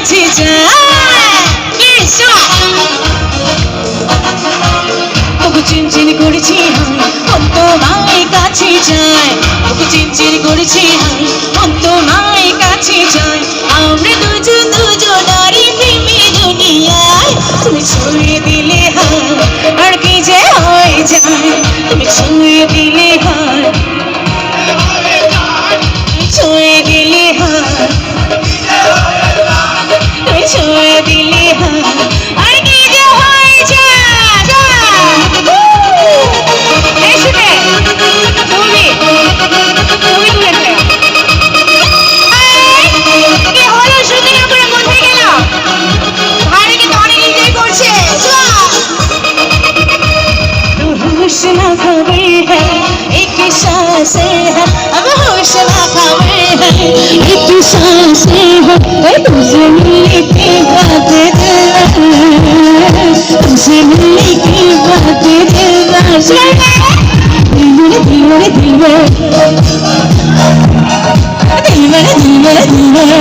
কাছে যায় ওকে চিনচিন করেছি অন্ত মায়ের কাছে যায় ওকে চিনচিন করেছি অন্ত মায়ের কাছে যায় আমরা দুজন দুজনারই প্রেমে দুনিয়ায় তুমি ছুঁয়ে দিলে আর কি যে হয়ে যায় তুমি ছুঁয়ে দিলে ছুঁয়ে দিলে তুমি ছুঁয়ে দিলে আর কি যে হয়ে যায় এই শুনে তুমি কি হলো শুনে আমরা কোথায় গেলাম ভাই কি অনেক এনজয় করছে होश ना खबर है एक सांस है अब होश ना खबर है एक सांस है तुझे मिलने के बाद तुझे मिलने के बाद दिल में